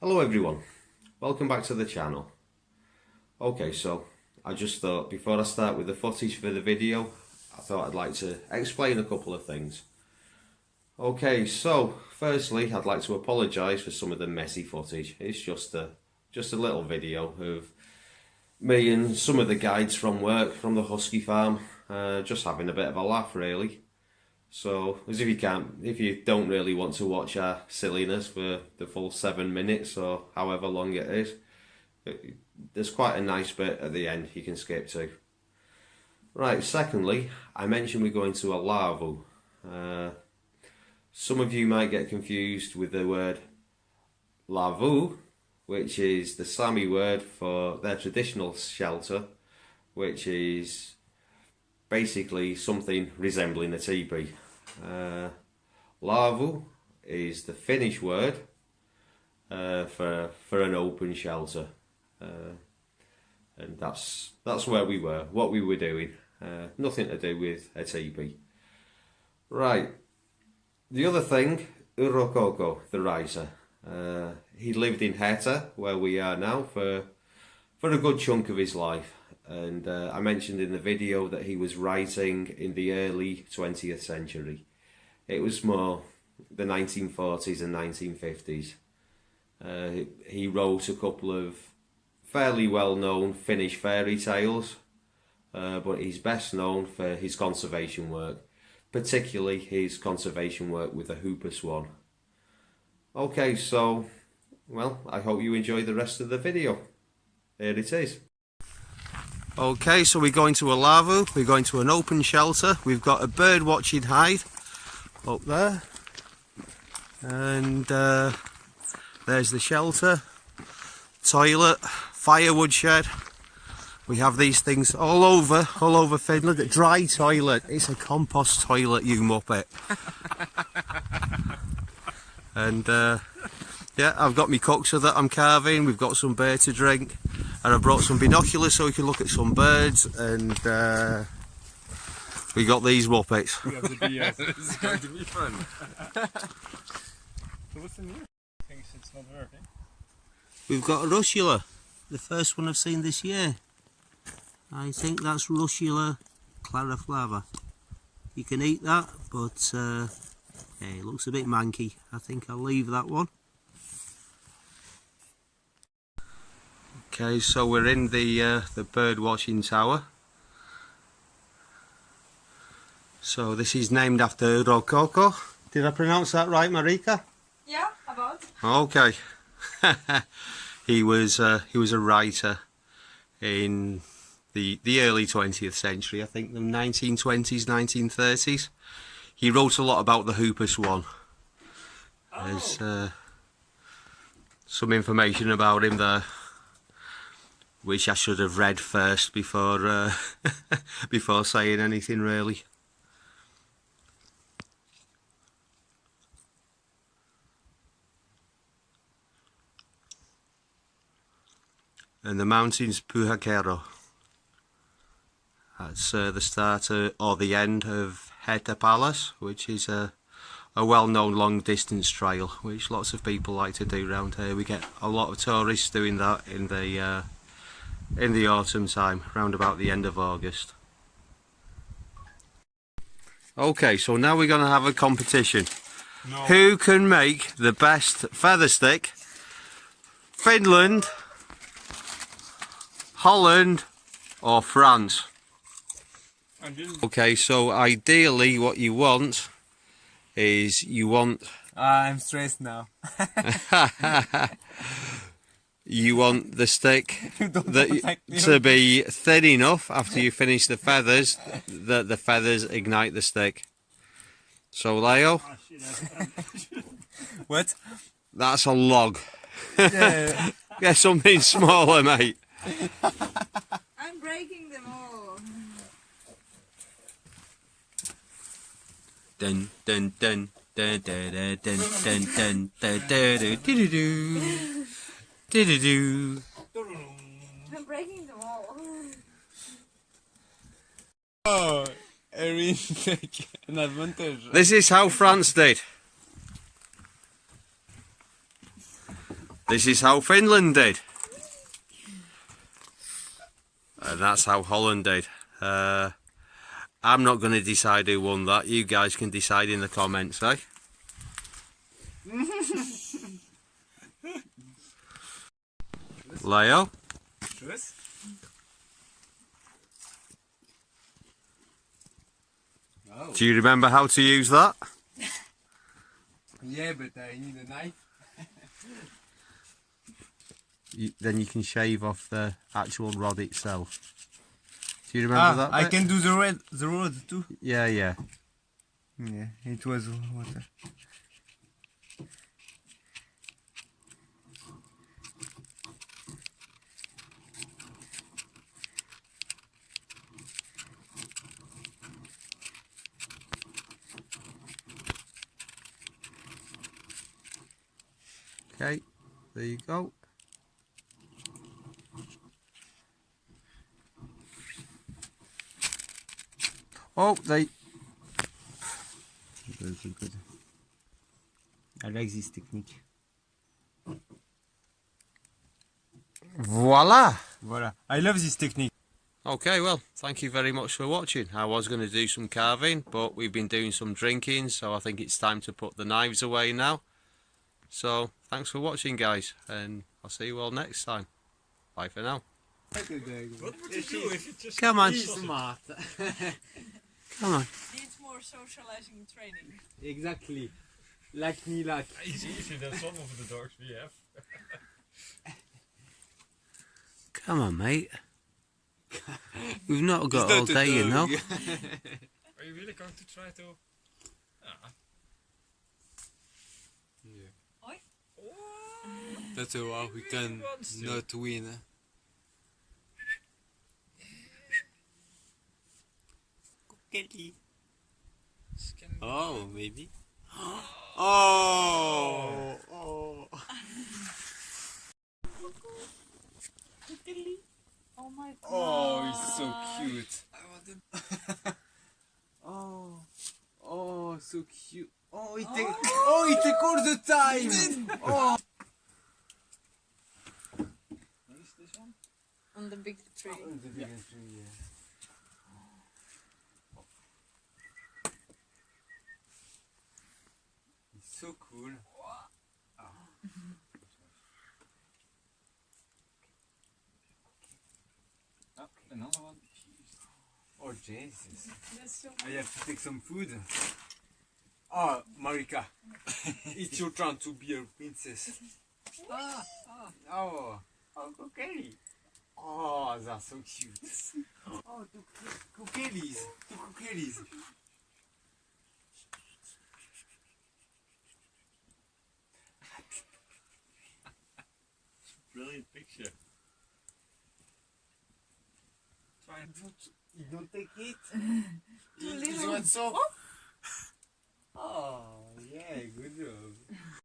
Hello everyone, welcome back to the channel. Okay, so I just thought before I start with the footage for the video, I thought I'd like to explain a couple of things. Okay, so firstly I'd like to apologise for some of the messy footage. It's just a little video of me and some of the guides from work from the husky farm, just having a bit of a laugh really. So, as if you don't really want to watch our silliness for the full 7 minutes or however long it is, there's quite a nice bit at the end you can skip to. Right, secondly, I mentioned we're going to a lavu. Some of you might get confused with the word lavu, which is the Sami word for their traditional shelter, which is basically something resembling a teepee. Lavu is the Finnish word for an open shelter, and that's where we were, what we were doing. Nothing to do with a teepee. Right. The other thing, Urokoko, the writer, he lived in Hetta, where we are now, for a good chunk of his life. And I mentioned in the video that he was writing in the early 20th century. It was more the 1940s and 1950s. He wrote a couple of fairly well-known Finnish fairy tales, but he's best known for his conservation work, particularly his conservation work with the hooper swan. Okay, so, well, I hope you enjoy the rest of the video. Here it is. Okay, so we're going to a lavu, we're going to an open shelter. We've got a bird watching hide up there, and there's the shelter, toilet, firewood shed. We have these things all over Finland. Dry toilet, it's a compost toilet, you muppet. And yeah, I've got my cookser that I'm carving, we've got some beer to drink. And I brought some binoculars so we can look at some birds, and we got these whoppets. It's going to be fun. So what's in here? Thinks it's not working. We've got a russula, the first one I've seen this year. I think that's russula clariflava. You can eat that, but yeah, it looks a bit manky. I think I'll leave that one. Okay, so we're in the bird watching tower. So this is named after Rokoko. Did I pronounce that right, Marika? Yeah, about. Okay. He was a writer in the early 20th century, I think the 1920s, 1930s. He wrote a lot about the hooper swan. There's some information about him there, which I should have read first before before saying anything really. And the mountains Pyhäkerro. That's the start or the end of Hetta Palace, which is a well-known long-distance trail, which lots of people like to do around here. We get a lot of tourists doing that in the autumn time, round about the end of August. Okay, so now we're going to have a competition. No. Who can make the best feather stick? Finland, Holland or France? Okay, so ideally what you want is I'm stressed now. you want the stick to be thin enough after you finish the feathers that the feathers ignite the stick. So Leo, What? that's a log. Yeah. Get something smaller, mate. I'm breaking them all. Dun dun dun dun dun dun dun dun dun dun dun dun dun. I'm breaking them all. Oh, Erin take an advantage. This is how France did. This is how Finland did. And that's how Holland did. I'm not going to decide who won that. You guys can decide in the comments, eh? Leo, Tschüss. Oh. do you remember how to use that? Yeah, but I need a knife. Then you can shave off the actual rod itself. Do you remember that I bit? can do the road too. Yeah, yeah. Yeah, it was water. Okay, there you go. Oh, they... That's good. I like this technique. Voila! Voila. I love this technique. Okay, well, thank you very much for watching. I was going to do some carving, but we've been doing some drinking, so I think it's time to put the knives away now. So, thanks for watching, guys, and I'll see you all next time. Bye for now. What would you do if you just Come on. smart? Come on. Needs more socializing training. Exactly. Like me, like. It's easier than some of the dogs we have. Come on, mate. We've not got all day, you know. Are you really going to try to... Ah. Oi. That's how we can not win. Oh, maybe. Oh! Oh! Oh my god. Oh, it's so cute. Oh, oh, so cute. Oh, it take all the time. Oh. On the big tree. It's so cool. Another one. Oh, Jesus. That's so I have to take some food. Oh, Marika. It's your turn to be a princess. Oh, okay. Oh, that's so cute. Oh, two cookies. Two cookies. Brilliant picture. Try and You don't take it? Too This little. one's so... Oh, yeah, good job.